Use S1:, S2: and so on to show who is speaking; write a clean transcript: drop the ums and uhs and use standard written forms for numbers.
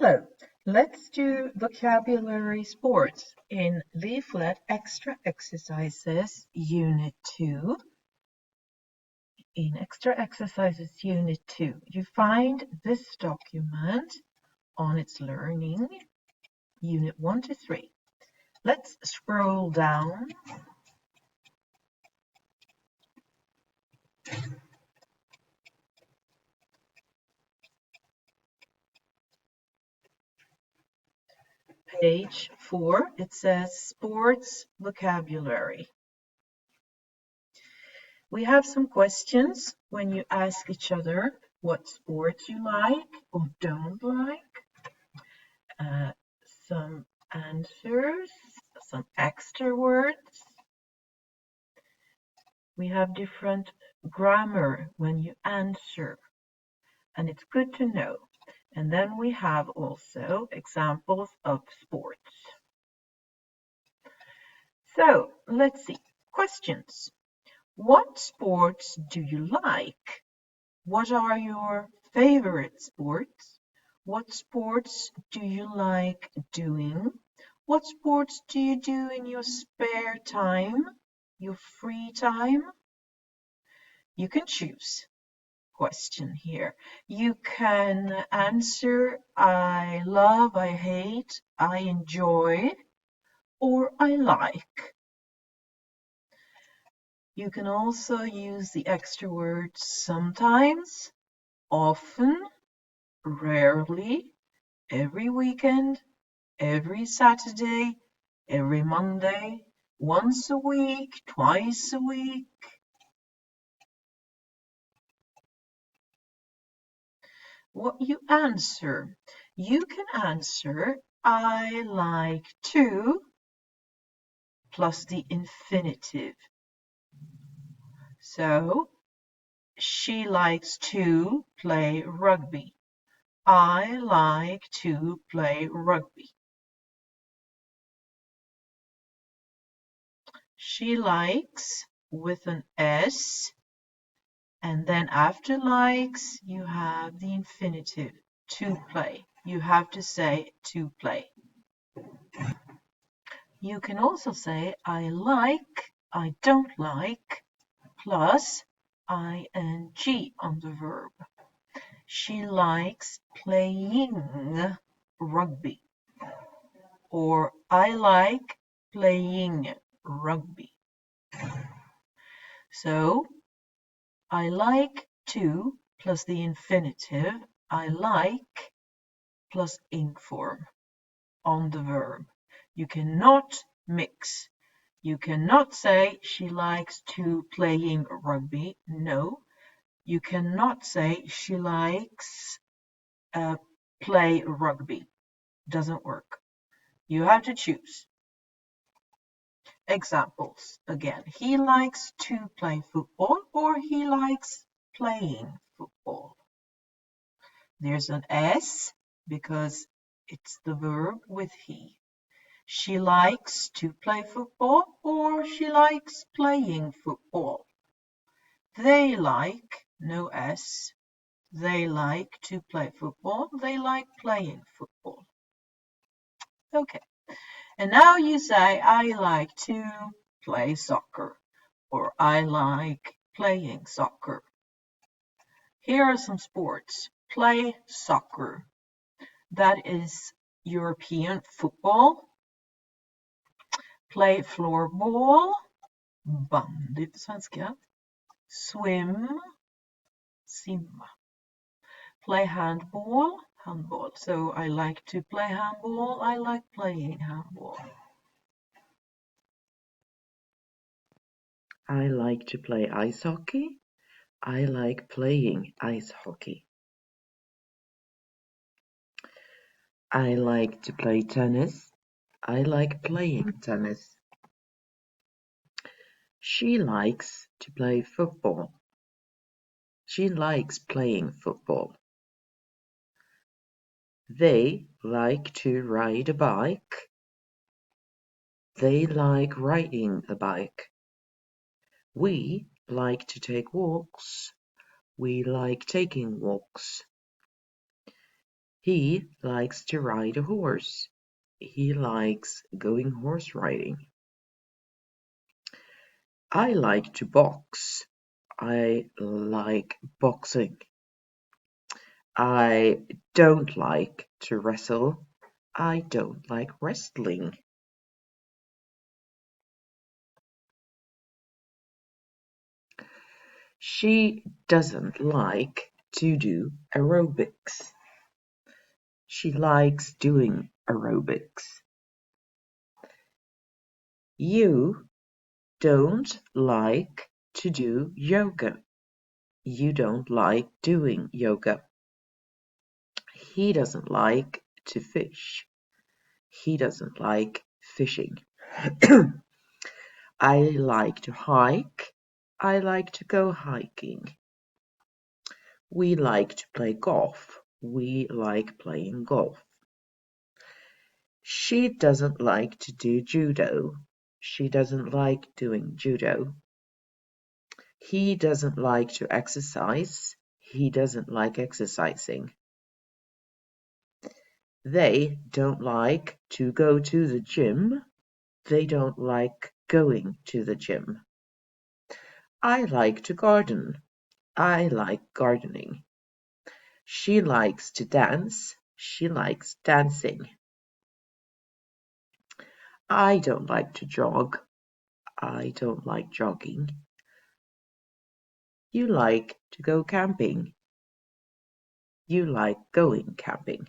S1: Hello, let's do vocabulary sports in Leaflet Extra Exercises Unit 2. In Extra Exercises Unit 2, you find this document on its learning, Unit 1 to 3. Let's scroll down. Page 4, it says sports vocabulary. We have some questions when you ask each other what sports you like or don't like. Some answers, some extra words. We have different grammar when you answer, and it's good to know. And then we have also examples of sports. So let's see. Questions. What sports do you like? What are your favorite sports? What sports do you like doing? What sports do you do in your spare time, your free time? You can choose question here. You can answer I love, I hate, I enjoy, or I like. You can also use the extra words sometimes, often, rarely, every weekend, every Saturday, every Monday, once a week, twice a week. What you answer. You can answer I like to plus the infinitive. So, she likes to play rugby. I like to play rugby. She likes with an S, and then after likes, you have the infinitive, to play. You have to say to play. You can also say I like, I don't like, plus ing on the verb. She likes playing rugby. Or I like playing rugby. So I like to plus the infinitive, I like plus ing form on the verb. You cannot mix. You cannot say she likes to playing rugby. No. You cannot say she likes play rugby. Doesn't work. You have to choose. Examples again. He likes to play football or he likes playing football. There's an S because it's the verb with he. She likes to play football or she likes playing football. They like, no S. They like to play football. They like playing football. Okay. And now you say, I like to play soccer, or I like playing soccer. Here are some sports. Play soccer. That is European football. Play floorball. Bandy på svenska. Swim. Simma. Play handball. Handball. So I like to play handball. I like playing handball.
S2: I like to play ice hockey. I like playing ice hockey. I like to play tennis. I like playing tennis. She likes to play football. She likes playing football. They like to ride a bike. They like riding a bike. We like to take walks. We like taking walks. He likes to ride a horse. He likes going horse riding. I like to box. I like boxing. I don't like to wrestle. I don't like wrestling. She doesn't like to do aerobics. She likes doing aerobics. You don't like to do yoga. You don't like doing yoga. He doesn't like to fish. He doesn't like fishing. I like to hike. I like to go hiking. We like to play golf. We like playing golf. She doesn't like to do judo. She doesn't like doing judo. He doesn't like to exercise. He doesn't like exercising. They don't like to go to the gym. They don't like going to the gym. I like to garden. I like gardening. She likes to dance. She likes dancing. I don't like to jog. I don't like jogging. You like to go camping. You like going camping.